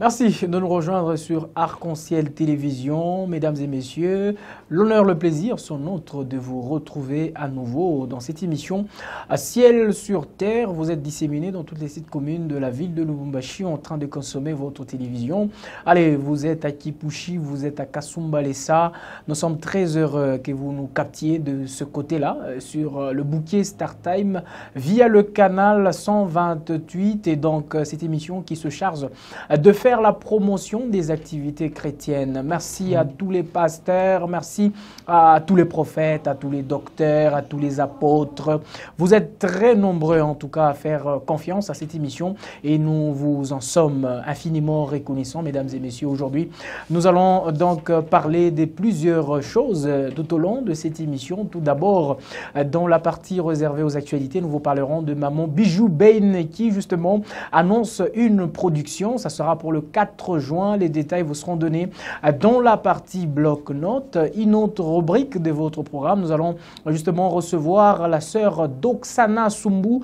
Merci de nous rejoindre sur Arc-en-Ciel Télévision. Mesdames et messieurs, l'honneur, le plaisir sont nôtres de vous retrouver à nouveau dans cette émission à Ciel sur Terre. Vous êtes disséminés dans toutes les sites communes de la ville de Lubumbashi en train de consommer votre télévision. Allez, vous êtes à Kipushi, vous êtes à Kasumbalesa. Nous sommes très heureux que vous nous captiez de ce côté-là sur le bouquet StarTime via le canal 128 et donc cette émission qui se charge de faire la promotion des activités chrétiennes. Merci à tous les pasteurs, merci à tous les prophètes, à tous les docteurs, à tous les apôtres. Vous êtes très nombreux en tout cas à faire confiance à cette émission et nous vous en sommes infiniment reconnaissants, mesdames et messieurs. Aujourd'hui, nous allons donc parler de plusieurs choses tout au long de cette émission. Tout d'abord, dans la partie réservée aux actualités, nous vous parlerons de Maman Bijou Bain qui justement annonce une production. Ça sera pour le 4 juin. Les détails vous seront donnés dans la partie bloc-notes. Une autre rubrique de votre programme, nous allons justement recevoir la sœur Doxana Sumbu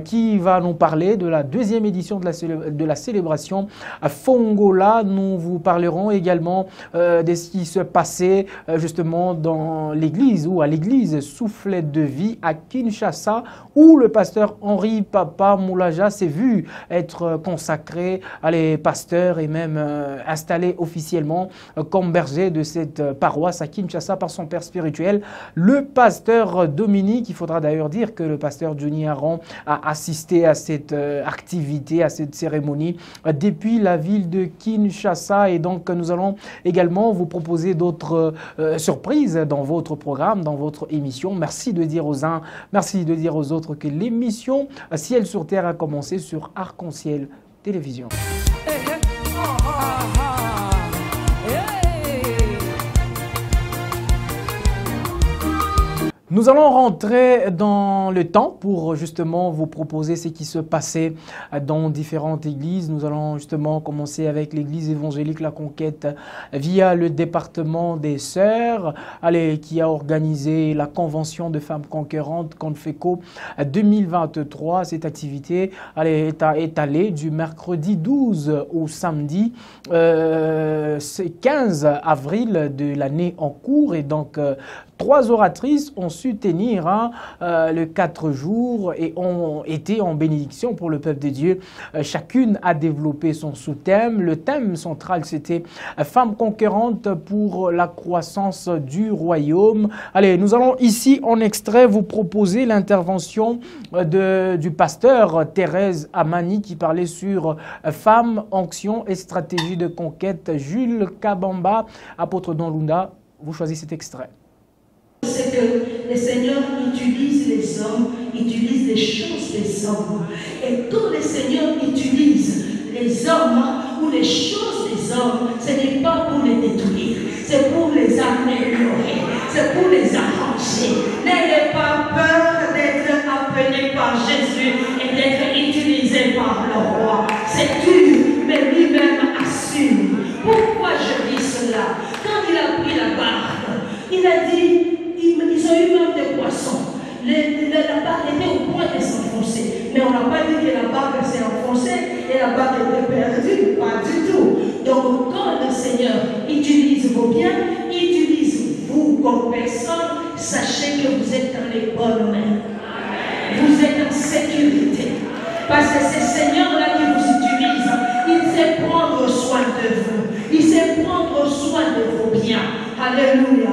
qui va nous parler de la deuxième édition de la célébration Fongola. Nous vous parlerons également de ce qui se passait justement dans l'église ou à l'église Soufflet de Vie à Kinshasa où le pasteur Henri Papa Moulaja s'est vu être consacré à les pasteurs et même installé officiellement comme berger de cette paroisse à Kinshasa par son père spirituel, le pasteur Dominique. Il faudra d'ailleurs dire que le pasteur Johnny Aron a assisté à cette activité, à cette cérémonie depuis la ville de Kinshasa et donc nous allons également vous proposer d'autres surprises dans votre programme, dans votre émission. Merci de dire aux uns, merci de dire aux autres que l'émission Ciel sur Terre a commencé sur Arc-en-Ciel Télévision. Nous allons rentrer dans le temps pour justement vous proposer ce qui se passait dans différentes églises. Nous allons justement commencer avec l'église évangélique La Conquête via le département des Sœurs, qui a organisé la convention de femmes conquérantes Confeco 2023. Cette activité est étalée du mercredi 12 au samedi 15 avril de l'année en cours et donc 3 oratrices ont su tenir le 4 jours et ont été en bénédiction pour le peuple de Dieu. Chacune a développé son sous-thème. Le thème central, c'était Femmes conquérantes pour la croissance du royaume. Allez, nous allons ici en extrait vous proposer l'intervention du pasteur Thérèse Amani qui parlait sur Femmes, onction et stratégie de conquête. Jules Kabamba, apôtre Don Lunda, vous choisissez cet extrait. C'est que le Seigneur utilise les hommes, utilise les choses des hommes. Et quand le Seigneur utilise les hommes ou les choses des hommes, ce n'est pas pour les détruire, c'est pour les améliorer, c'est pour les arranger. N'ayez pas peur d'être appelé par Jésus et d'être utilisé par le roi. C'est dur, mais lui-même assume. Pourquoi je dis cela? Quand il a pris la barque, il a dit, ils ont eu même des poissons. La barque était au point de s'enfoncer. Mais on n'a pas dit que la barque s'est enfoncée et la barque était perdue. Pas du tout. Donc, quand le Seigneur utilise vos biens, utilise vous comme personne, sachez que vous êtes dans les bonnes mains. Vous êtes en sécurité. Parce que c'est le Seigneur-là qui vous utilise. Il sait prendre soin de vous. Il sait prendre soin de vos biens. Alléluia.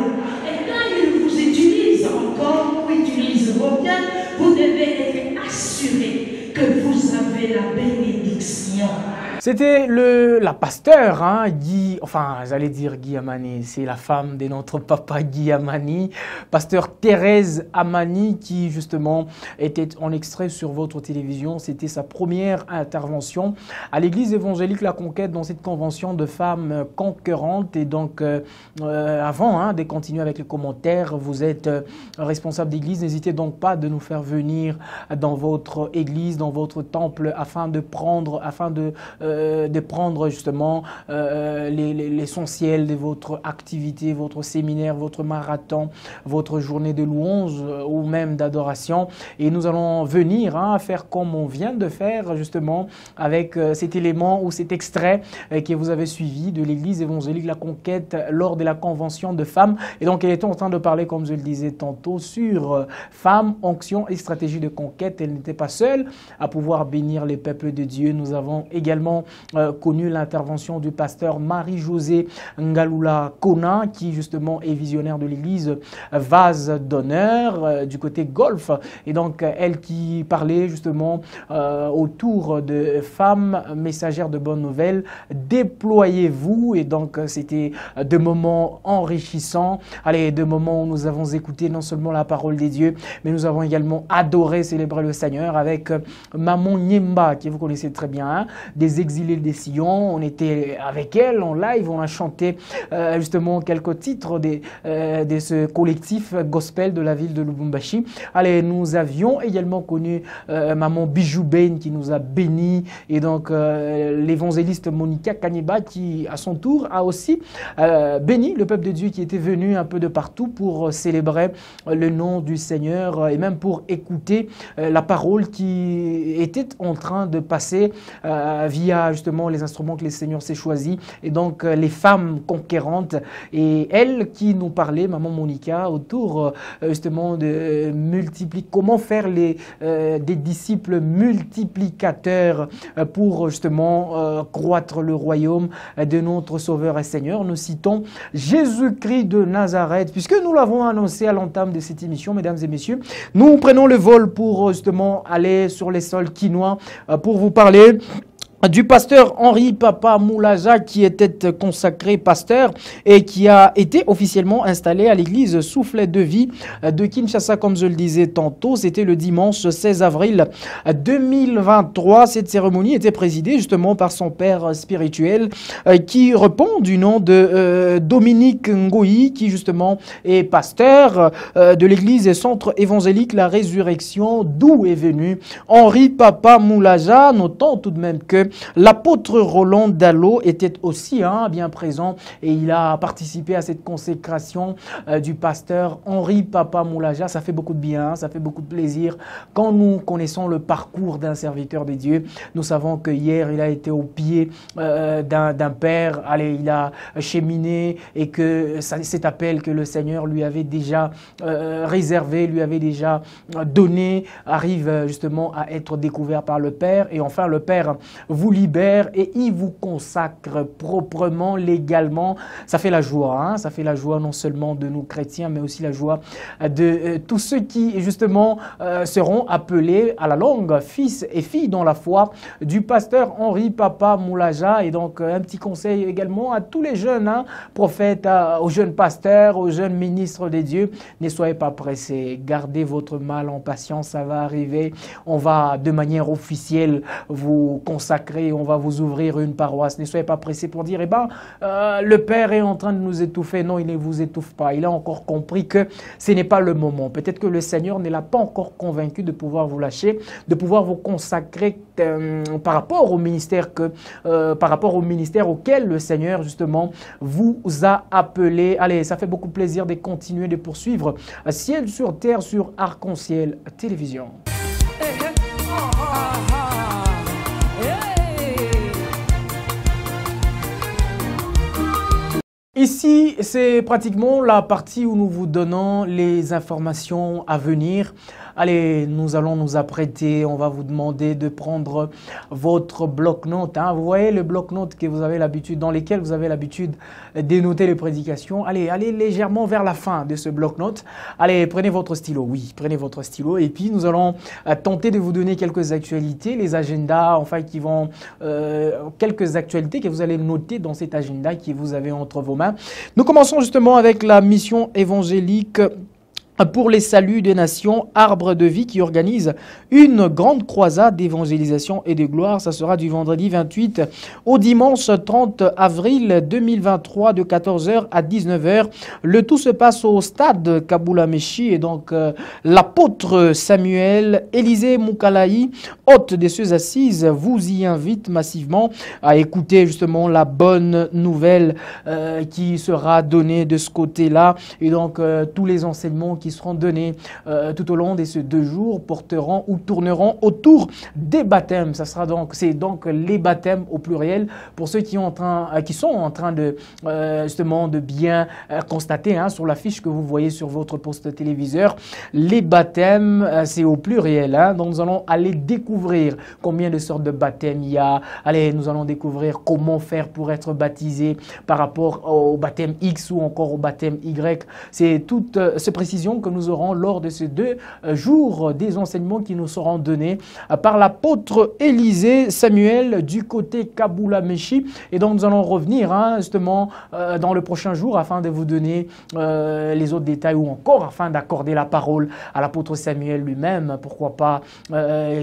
Encore ou utilise vos biens, vous devez être assuré que vous avez la bénédiction. C'était la pasteur, j'allais dire Guy Amani, c'est la femme de notre papa Guy Amani, pasteur Thérèse Amani qui justement était en extrait sur votre télévision. C'était sa première intervention à l'église évangélique La Conquête dans cette convention de femmes conquérantes. Et donc avant de continuer avec les commentaires, vous êtes responsable d'église, n'hésitez donc pas de nous faire venir dans votre église, dans votre temple afin de de prendre justement l'essentiel de votre activité, votre séminaire, votre marathon, votre journée de louange ou même d'adoration. Et nous allons venir faire comme on vient de faire justement avec cet élément ou cet extrait que vous avez suivi de l'Église évangélique La Conquête lors de la convention de femmes. Et donc elle était en train de parler, comme je le disais tantôt, sur femmes, onction et stratégie de conquête. Elle n'était pas seule à pouvoir bénir les peuples de Dieu. Nous avons également connu l'intervention du pasteur Marie-Josée Ngalula Kona, qui justement est visionnaire de l'église Vase d'honneur du côté golf. Et donc elle qui parlait justement autour de femmes messagères de bonnes nouvelles. Déployez-vous. Et donc c'était de moments enrichissants. Allez, de moments où nous avons écouté non seulement la parole des dieux, mais nous avons également adoré, célébrer le Seigneur avec Maman Nyemba, qui vous connaissez très bien, des exilés des Sillons. On était avec elle en live, on a chanté justement quelques titres de ce collectif gospel de la ville de Lubumbashi. Allez, nous avions également connu Maman Bijou Ben qui nous a bénis, et donc l'évangéliste Monica Kaniba qui à son tour a aussi béni le peuple de Dieu qui était venu un peu de partout pour célébrer le nom du Seigneur et même pour écouter la parole qui était en train de passer via justement les instruments que le Seigneur s'est choisis, et donc les femmes conquérantes. Et elle qui nous parlait, Maman Monica, autour justement de multiplier, comment faire des disciples multiplicateurs pour justement croître le royaume de notre Sauveur et Seigneur. Nous citons Jésus-Christ de Nazareth, puisque nous l'avons annoncé à l'entame de cette émission, mesdames et messieurs. Nous prenons le vol pour justement aller sur les sols quinois pour vous parler du pasteur Henri Papa Moulaja, qui était consacré pasteur et qui a été officiellement installé à l'église Soufflet de Vie de Kinshasa, comme je le disais tantôt. C'était le dimanche 16 avril 2023. Cette cérémonie était présidée justement par son père spirituel qui répond du nom de Dominique Ngoyi, qui justement est pasteur de l'église Centre évangélique La Résurrection, d'où est venu Henri Papa Moulaja. Notons tout de même que l'apôtre Roland Dallot était aussi bien présent et il a participé à cette consécration du pasteur Henri Papa Moulaja. Ça fait beaucoup de bien, ça fait beaucoup de plaisir. Quand nous connaissons le parcours d'un serviteur de Dieu, nous savons que hier il a été au pied d'un père. Allez, il a cheminé et que cet appel que le Seigneur lui avait déjà réservé, lui avait déjà donné, arrive justement à être découvert par le Père. Et enfin, le Père vous libère et il vous consacre proprement, légalement. Ça fait la joie, ça fait la joie non seulement de nous chrétiens, mais aussi la joie de tous ceux qui justement seront appelés à la longue fils et filles dans la foi du pasteur Henri Papa Moulaja. Et donc un petit conseil également à tous les jeunes prophètes, aux jeunes pasteurs, aux jeunes ministres des dieux: ne soyez pas pressés, gardez votre mal en patience, ça va arriver. On va de manière officielle vous consacrer, on va vous ouvrir une paroisse. Ne soyez pas pressés pour dire le Père est en train de nous étouffer. Non, il ne vous étouffe pas. Il a encore compris que ce n'est pas le moment. Peut-être que le Seigneur ne l'a pas encore convaincu de pouvoir vous lâcher, de pouvoir vous consacrer par rapport au ministère auquel le Seigneur justement vous a appelé. Allez, ça fait beaucoup plaisir de continuer, de poursuivre Ciel sur Terre sur Arc-en-Ciel Télévision. Ici, c'est pratiquement la partie où nous vous donnons les informations à venir. Allez, nous allons nous apprêter, on va vous demander de prendre votre bloc-notes. Vous voyez le bloc-notes que vous avez l'habitude, dans lesquels vous avez l'habitude de noter les prédications. Allez légèrement vers la fin de ce bloc-notes. Allez, prenez votre stylo, oui, prenez votre stylo. Et puis, nous allons tenter de vous donner quelques actualités, les agendas, enfin, qui vont, quelques actualités que vous allez noter dans cet agenda que vous avez entre vos mains. Nous commençons justement avec la mission évangélique pour les saluts des nations, Arbre de vie, qui organise une grande croisade d'évangélisation et de gloire. Ça sera du vendredi 28 au dimanche 30 avril 2023 de 14h à 19h. Le tout se passe au stade Kaboula Meshi et donc l'apôtre Samuel Élisée Moukalaï, hôte des cieux assises, vous y invite massivement à écouter justement la bonne nouvelle qui sera donnée de ce côté-là. Et donc tous les enseignements qui seront donnés tout au long de ces 2 jours porteront ou tourneront autour des baptêmes. Ça sera donc, c'est donc les baptêmes au pluriel pour ceux qui sont en train de justement de bien constater sur la fiche que vous voyez sur votre poste téléviseur. Les baptêmes, c'est au pluriel. Donc nous allons aller découvrir combien de sortes de baptêmes il y a. Allez, nous allons découvrir comment faire pour être baptisé par rapport au baptême X ou encore au baptême Y. C'est toutes ces précisions que nous aurons lors de ces 2 jours des enseignements qui nous seront donnés par l'apôtre Élisée Samuel du côté Kaboula Meshi. Et donc nous allons revenir justement dans le prochain jour afin de vous donner les autres détails ou encore afin d'accorder la parole à l'apôtre Samuel lui-même. Pourquoi pas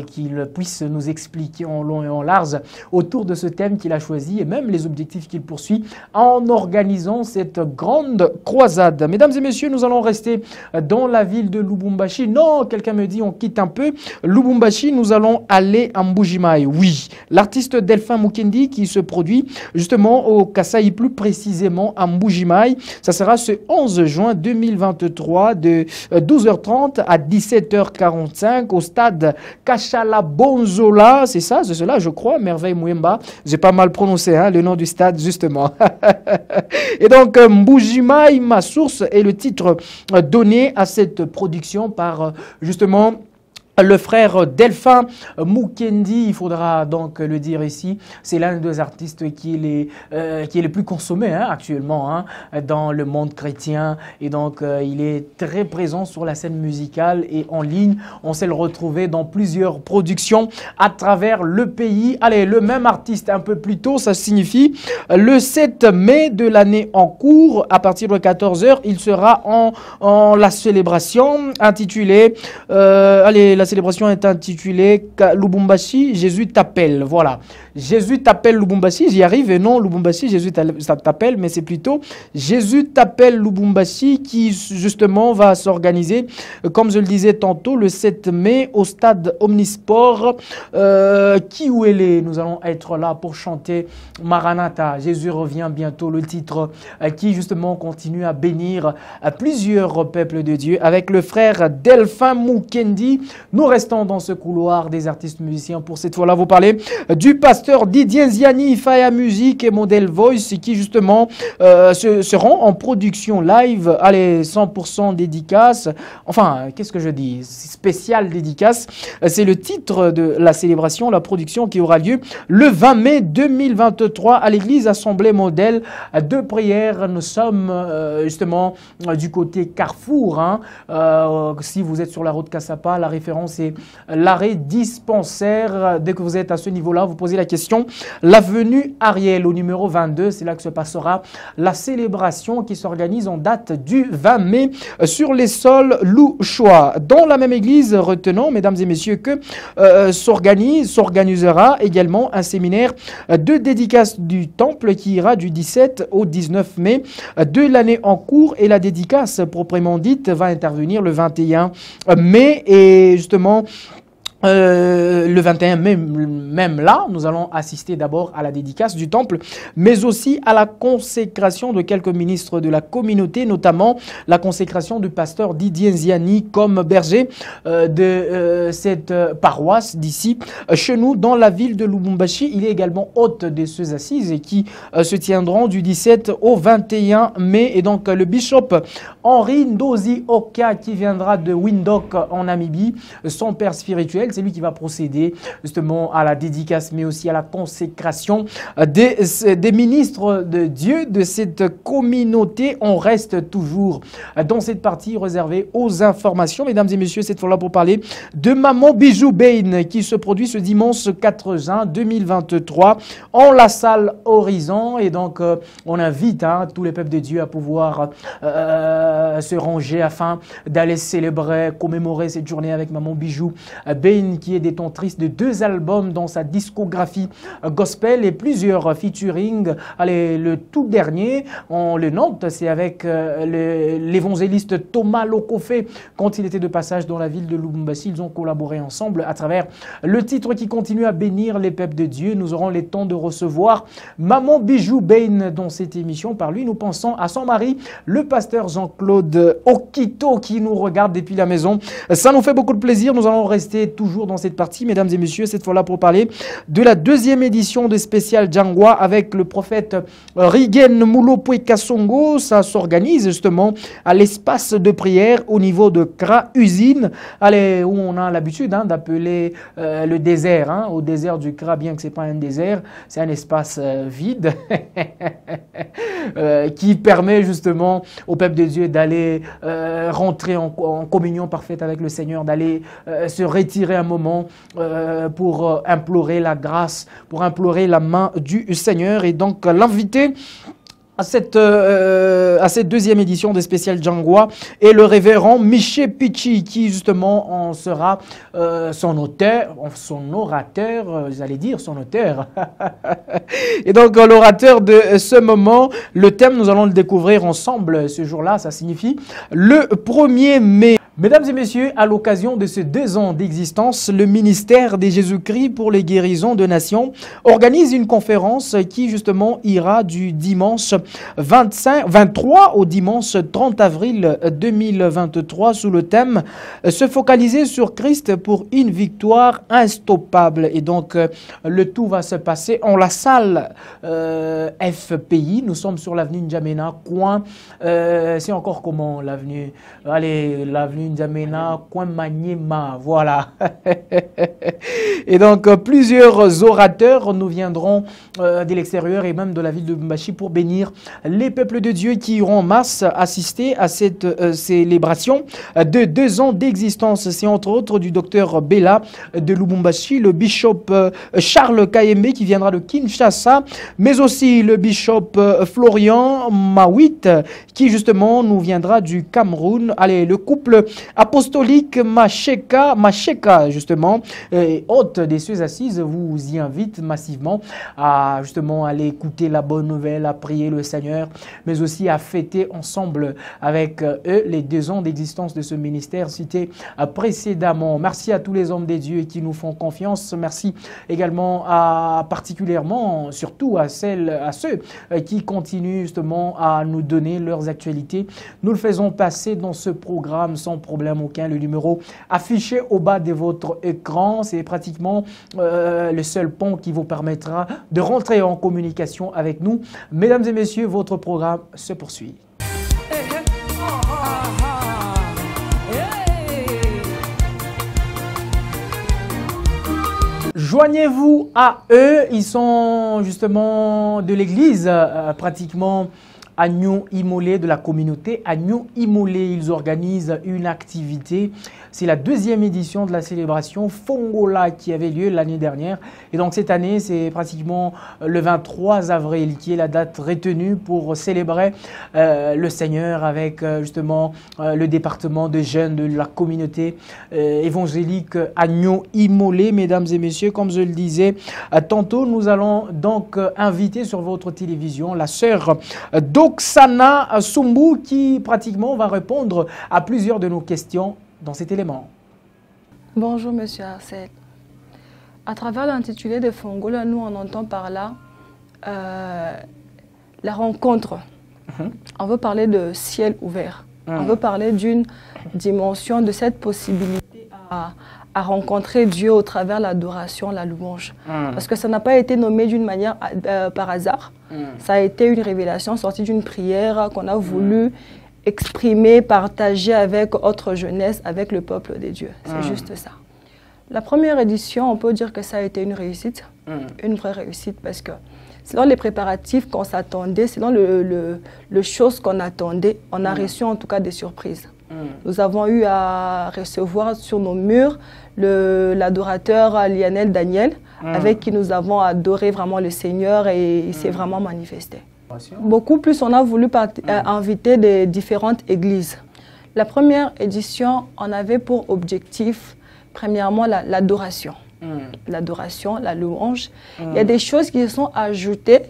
qu'il puisse nous expliquer en long et en large autour de ce thème qu'il a choisi et même les objectifs qu'il poursuit en organisant cette grande croisade. Mesdames et messieurs, nous allons rester dans la ville de Lubumbashi. Non, quelqu'un me dit on quitte un peu Lubumbashi, nous allons aller à Mbuji-Mayi. Oui, l'artiste Delphin Mukendi qui se produit justement au Kasaï, plus précisément à Mbuji-Mayi. Ça sera ce 11 juin 2023 de 12h30 à 17h45 au stade Kachala Bonzola. C'est ça, c'est cela, je crois, Merveille Mouemba. J'ai pas mal prononcé le nom du stade justement. Et donc Mbuji-Mayi, ma source, est le titre donné à cette production par justement le frère Delphin Mukendi. Il faudra donc le dire ici, c'est l'un des artistes qui est le plus consommé actuellement dans le monde chrétien. Et donc, il est très présent sur la scène musicale et en ligne. On sait le retrouver dans plusieurs productions à travers le pays. Allez, le même artiste un peu plus tôt, ça signifie le 7 mai de l'année en cours, à partir de 14h, il sera en la célébration intitulée, la célébration est intitulée Lubumbashi, Jésus t'appelle. Voilà. Jésus t'appelle Lubumbashi, j'y arrive, et non Lubumbashi, Jésus t'appelle, mais c'est plutôt Jésus t'appelle Lubumbashi qui justement va s'organiser, comme je le disais tantôt, le 7 mai au stade Omnisport Kiwele. Nous allons être là pour chanter Maranatha, Jésus revient bientôt, le titre qui justement continue à bénir plusieurs peuples de Dieu avec le frère Delphin Mukendi. Nous restons dans ce couloir des artistes musiciens pour cette fois-là vous parler du pasteur Didier Ziani, Faya Music et Model Voice qui justement seront en production live, allez, 100% dédicace, enfin, qu'est-ce que je dis, spécial dédicace, c'est le titre de la célébration, la production qui aura lieu le 20 mai 2023 à l'église Assemblée Modèle de prière. Nous sommes justement du côté Carrefour, si vous êtes sur la route Kassapa, la référence est l'arrêt dispensaire. Dès que vous êtes à ce niveau-là, vous posez la question. L'avenue Ariel au numéro 22, c'est là que se passera la célébration qui s'organise en date du 20 mai sur les sols louchois. Dans la même église, retenons, mesdames et messieurs, que s'organisera également un séminaire de dédicace du temple qui ira du 17 au 19 mai de l'année en cours et la dédicace proprement dite va intervenir le 21 mai et justement le 21 mai, même là, nous allons assister d'abord à la dédicace du temple, mais aussi à la consécration de quelques ministres de la communauté, notamment la consécration du pasteur Didier Ziani comme berger de cette paroisse d'ici, chez nous, dans la ville de Lubumbashi. Il est également hôte des cieux assises et qui se tiendront du 17 au 21 mai. Et donc, le bishop Henri Ndozi Oka, qui viendra de Windhoek en Namibie, son père spirituel, Joël, c'est lui qui va procéder justement à la dédicace, mais aussi à la consécration des ministres de Dieu, de cette communauté. On reste toujours dans cette partie réservée aux informations. Mesdames et messieurs, cette fois-là pour parler de Maman Bijou Bain qui se produit ce dimanche 4 juin 2023 en la salle Horizon. Et donc, on invite tous les peuples de Dieu à pouvoir se ranger afin d'aller célébrer, commémorer cette journée avec Maman Bijou Bain qui est détentrice de 2 albums dans sa discographie gospel et plusieurs featuring. Allez, le tout dernier, on le note, c'est avec l'évangéliste Thomas Lokofé quand il était de passage dans la ville de Lubumbashi. Ils ont collaboré ensemble à travers le titre qui continue à bénir les peuples de Dieu. Nous aurons le temps de recevoir Maman Bijou Bain dans cette émission. Par lui, nous pensons à son mari, le pasteur Jean-Claude Okito, qui nous regarde depuis la maison. Ça nous fait beaucoup de plaisir. Nous allons rester toujours dans cette partie, mesdames et messieurs, cette fois-là pour parler de la 2e édition de Spécial Djangwa avec le prophète Rigen Mulopwe Kasongo. Ça s'organise justement à l'espace de prière au niveau de Kra Usine, allez, où on a l'habitude d'appeler le désert, au désert du Kra, bien que ce n'est pas un désert, c'est un espace vide qui permet justement au peuple de Dieu d'aller rentrer en communion parfaite avec le Seigneur, d'aller se retirer un moment pour implorer la grâce, pour implorer la main du Seigneur. Et donc l'invité à cette 2e édition de Spécial Djangwa est le révérend Miché Pichi qui justement en sera son orateur, j'allais dire son auteur. Et donc l'orateur de ce moment, le thème nous allons le découvrir ensemble ce jour-là, ça signifie le 1er mai. Mesdames et messieurs, à l'occasion de ces 2 ans d'existence, le ministère de Jésus-Christ pour les guérisons de nations organise une conférence qui justement ira du dimanche 23 au dimanche 30 avril 2023 sous le thème « Se focaliser sur Christ pour une victoire instoppable ». Et donc, le tout va se passer en la salle FPI. Nous sommes sur l'avenue N'Djamena, coin... c'est encore comment l'avenue? Allez, l'avenue N'Djamena, coin Maniema, voilà. Et donc, plusieurs orateurs nous viendront de l'extérieur et même de la ville de Lubumbashi pour bénir les peuples de Dieu qui iront en masse assister à cette célébration de 2 ans d'existence. C'est entre autres du docteur Bella de Lubumbashi, le bishop Charles Kayembe qui viendra de Kinshasa, mais aussi le bishop Florian Mawit qui justement nous viendra du Cameroun. Allez, le couple apostolique Macheka justement, hôte des cieux assises, vous y invite massivement à justement aller écouter la bonne nouvelle, à prier le Seigneur, mais aussi à fêter ensemble avec eux les 2 ans d'existence de ce ministère cité précédemment. Merci à tous les hommes des dieux qui nous font confiance. Merci également particulièrement, surtout à ceux qui continuent justement à nous donner leurs actualités. Nous le faisons passer dans ce programme sans problème aucun. Le numéro affiché au bas de votre écran, c'est pratiquement le seul pont qui vous permettra de rentrer en communication avec nous. Mesdames et messieurs, votre programme se poursuit. Joignez-vous à eux, ils sont justement de l'église pratiquement Agneau Immolé, de la communauté Agneau Immolé. Ils organisent une activité. C'est la 2e édition de la célébration Fongola qui avait lieu l'année dernière. Et donc cette année, c'est pratiquement le 23 avril qui est la date retenue pour célébrer le Seigneur avec justement le département de jeunes de la communauté évangélique Agneau Immolé. Mesdames et messieurs, comme je le disais tantôt, nous allons donc inviter sur votre télévision la sœur Doxana Sumbu qui pratiquement va répondre à plusieurs de nos questions dans cet élément. Bonjour Monsieur Arcel. À travers l'intitulé de Fongola, nous on entend par là la rencontre. On veut parler de ciel ouvert. On veut parler d'une dimension de cette possibilité à rencontrer Dieu au travers l'adoration, la louange. Parce que ça n'a pas été nommé d'une manière par hasard. Ça a été une révélation sortie d'une prière qu'on a voulu exprimer, partager avec autre jeunesse, avec le peuple de Dieu. C'est juste ça. La première édition, on peut dire que ça a été une réussite, une vraie réussite, parce que selon les préparatifs qu'on s'attendait, selon le choses qu'on attendait, on a reçu en tout cas des surprises. Nous avons eu à recevoir sur nos murs l'adorateur Lionel Daniel, avec qui nous avons adoré vraiment le Seigneur et il s'est vraiment manifesté. Beaucoup plus, on a voulu inviter des différentes églises. La première édition, on avait pour objectif, premièrement, l'adoration. L'adoration, la louange. Il y a des choses qui sont ajoutées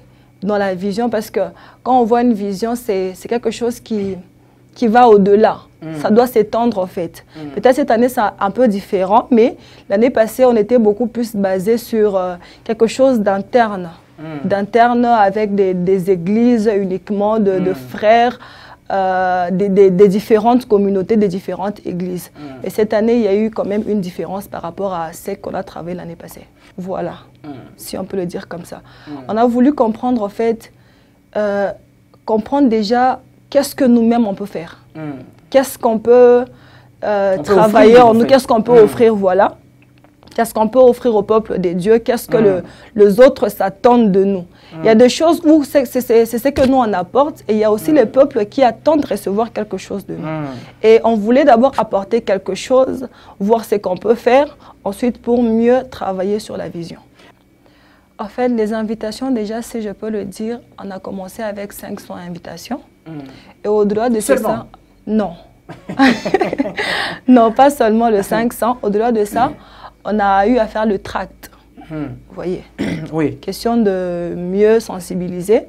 dans la vision parce que quand on voit une vision, c'est quelque chose qui va au-delà. Ça doit s'étendre en fait. Peut-être cette année, c'est un peu différent, mais l'année passée, on était beaucoup plus basé sur quelque chose d'interne. D'interne avec des églises uniquement, de frères, des différentes communautés, des différentes églises. Et cette année, il y a eu quand même une différence par rapport à ce qu'on a travaillé l'année passée. Voilà, si on peut le dire comme ça. On a voulu comprendre en fait, comprendre déjà qu'est-ce que nous-mêmes on peut faire. Qu'est-ce qu'on peut travailler en nous, qu'est-ce qu'on peut offrir, voilà. Qu'est-ce qu'on peut offrir au peuple de Dieu, qu'est-ce que les autres s'attendent de nous. Il y a des choses où c'est ce que nous on apporte et il y a aussi les peuples qui attendent de recevoir quelque chose de nous. Et on voulait d'abord apporter quelque chose, voir ce qu'on peut faire, ensuite pour mieux travailler sur la vision. En fait, les invitations, déjà, si je peux le dire, on a commencé avec 500 invitations. Et au-delà de ça, non. Non, pas seulement le 500. Au-delà de ça, on a eu à faire le tract. Vous voyez, oui. Question de mieux sensibiliser.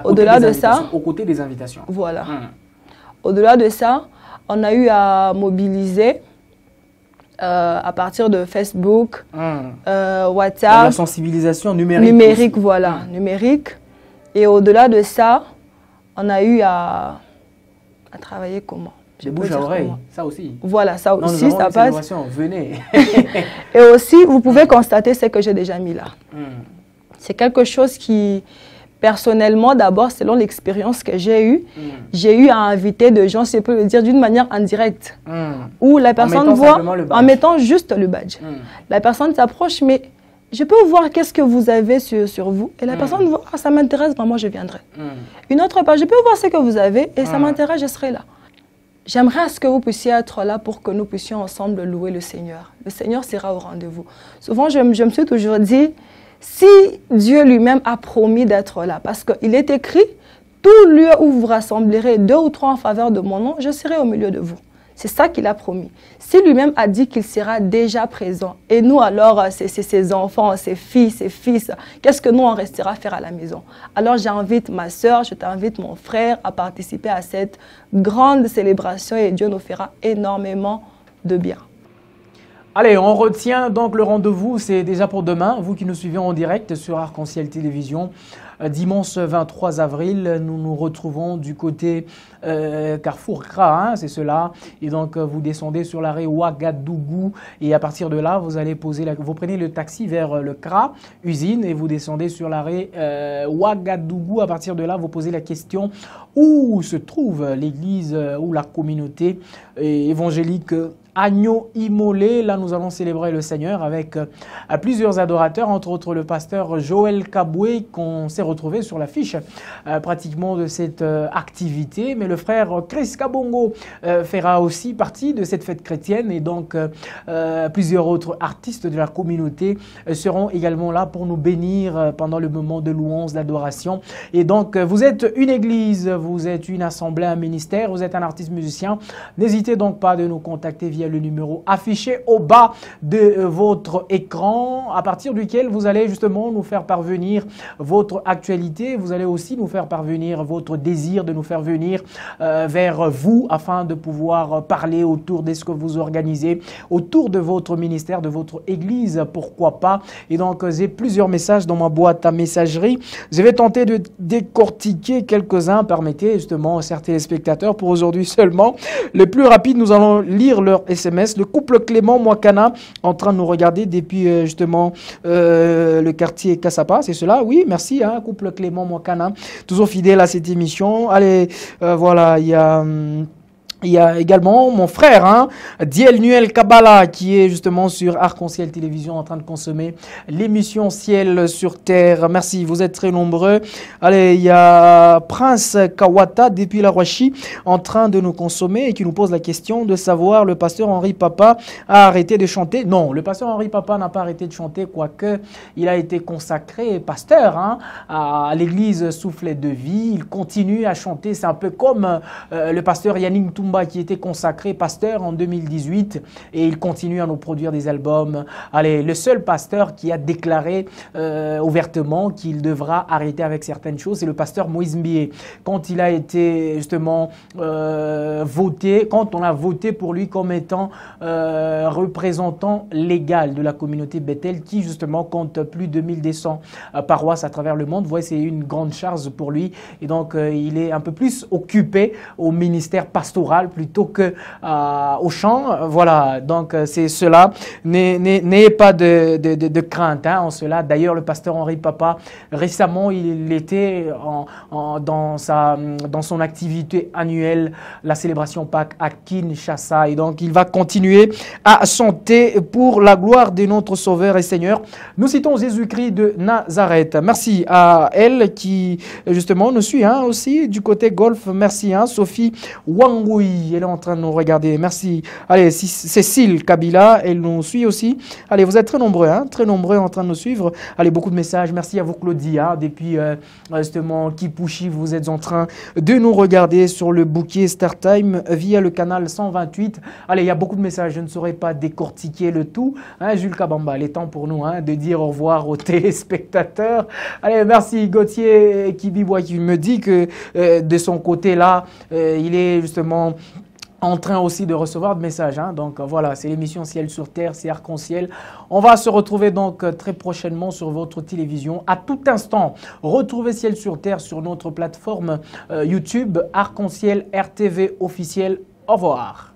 Au-delà de ça, aux côtés des invitations. Voilà. Au-delà de ça, on a eu à mobiliser à partir de Facebook, WhatsApp. La sensibilisation numérique. Numérique, voilà, numérique. Et au-delà de ça, on a eu à travailler comment? De bouche à oreille, ça aussi. Voilà, ça aussi, ça passe. Venez. Et aussi, vous pouvez constater ce que j'ai déjà mis là. C'est quelque chose qui, personnellement, d'abord, selon l'expérience que j'ai eu à inviter des gens, si je peux le dire, d'une manière indirecte. Où la personne voit, en mettant juste le badge. La personne s'approche, mais je peux voir qu'est-ce que vous avez sur vous. Et la personne voit, ah, ça m'intéresse, moi je viendrai. Une autre page, je peux voir ce que vous avez et ça m'intéresse, je serai là. J'aimerais à ce que vous puissiez être là pour que nous puissions ensemble louer le Seigneur. Le Seigneur sera au rendez-vous. Souvent, je me suis toujours dit, si Dieu lui-même a promis d'être là, parce qu'il est écrit, tout lieu où vous rassemblerez 2 ou 3 en faveur de mon nom, je serai au milieu de vous. C'est ça qu'il a promis. Si lui-même a dit qu'il sera déjà présent, et nous alors, c'est ses enfants, ses filles, ses fils, qu'est-ce que nous on restera faire à la maison? Alors j'invite ma soeur, je t'invite mon frère à participer à cette grande célébration et Dieu nous fera énormément de bien. Allez, on retient donc le rendez-vous, c'est déjà pour demain. Vous qui nous suivez en direct sur Arc-en-Ciel Télévision, dimanche 23 avril, nous nous retrouvons du côté Carrefour Kra, hein, c'est cela. Et donc, vous descendez sur l'arrêt Ouagadougou et à partir de là, vous prenez le taxi vers le Kra, usine, et vous descendez sur l'arrêt Ouagadougou. À partir de là, vous posez la question où se trouve l'église ou la communauté évangélique Agneau Immolé. Là, nous allons célébrer le Seigneur avec plusieurs adorateurs, entre autres le pasteur Joël Kaboué, qu'on s'est retrouvé sur l'affiche pratiquement de cette activité. Mais le frère Chris Kabongo fera aussi partie de cette fête chrétienne et donc plusieurs autres artistes de la communauté seront également là pour nous bénir pendant le moment de louange, d'adoration. Et donc, vous êtes une église, vous êtes une assemblée, un ministère, vous êtes un artiste musicien. N'hésitez donc pas de nous contacter via le numéro affiché au bas de votre écran, à partir duquel vous allez justement nous faire parvenir votre actualité. Vous allez aussi nous faire parvenir votre désir de nous faire venir vers vous afin de pouvoir parler autour de ce que vous organisez, autour de votre ministère, de votre église, pourquoi pas. Et donc, j'ai plusieurs messages dans ma boîte à messagerie. Je vais tenter de décortiquer quelques-uns. Permettez justement à certains téléspectateurs pour aujourd'hui seulement. Le plus rapide, nous allons lire leur SMS. Le couple Clément Mwakana en train de nous regarder depuis justement le quartier Kassapa, c'est cela? Oui, merci, hein, couple Clément Mwakana, toujours fidèle à cette émission. Allez, voilà, il y a Il y a également mon frère, hein, Diel Nuel Kabbalah, qui est justement sur Arc-en-Ciel Télévision en train de consommer l'émission Ciel sur Terre. Merci, vous êtes très nombreux. Allez, il y a Prince Kawata depuis la Roachie en train de nous consommer et qui nous pose la question de savoir le pasteur Henri Papa a arrêté de chanter. Non, le pasteur Henri Papa n'a pas arrêté de chanter, quoique il a été consacré pasteur, hein, à l'église Soufflet de Vie. Il continue à chanter. C'est un peu comme le pasteur Yannick Toumba qui était consacré pasteur en 2018 et il continue à nous produire des albums. Allez, le seul pasteur qui a déclaré ouvertement qu'il devra arrêter avec certaines choses, c'est le pasteur Moïse Mbié. Quand il a été justement voté, quand on a voté pour lui comme étant représentant légal de la communauté Bethel qui justement compte plus de 1200 paroisses à travers le monde. Vous voyez, c'est une grande charge pour lui et donc il est un peu plus occupé au ministère pastoral plutôt que au chant. Voilà, donc c'est cela. N'ayez pas de crainte hein, en cela. D'ailleurs, le pasteur Henri Papa, récemment, il était dans son activité annuelle, la célébration Pâques à Kinshasa. Et donc, il va continuer à chanter pour la gloire de notre Sauveur et Seigneur. Nous citons Jésus-Christ de Nazareth. Merci à elle qui, justement, nous suit hein, aussi du côté golf. Merci, hein, Sophie Wangui. Elle est en train de nous regarder. Merci. Allez, Cécile Kabila, elle nous suit aussi. Allez, vous êtes très nombreux, hein, très nombreux en train de nous suivre. Allez, beaucoup de messages. Merci à vous, Claudia. Depuis, justement, Kipouchi, vous êtes en train de nous regarder sur le bouquet StarTime via le canal 128. Allez, il y a beaucoup de messages. Je ne saurais pas décortiquer le tout. Hein, Jules Kabamba, il est temps pour nous hein, de dire au revoir aux téléspectateurs. Allez, merci Gauthier Kibibois qui me dit que de son côté là, il est justement en train aussi de recevoir de messages. Hein. Donc voilà, c'est l'émission Ciel sur Terre, c'est Arc-en-Ciel. On va se retrouver donc très prochainement sur votre télévision. À tout instant, retrouvez Ciel sur Terre sur notre plateforme YouTube Arc-en-Ciel RTV officiel. Au revoir.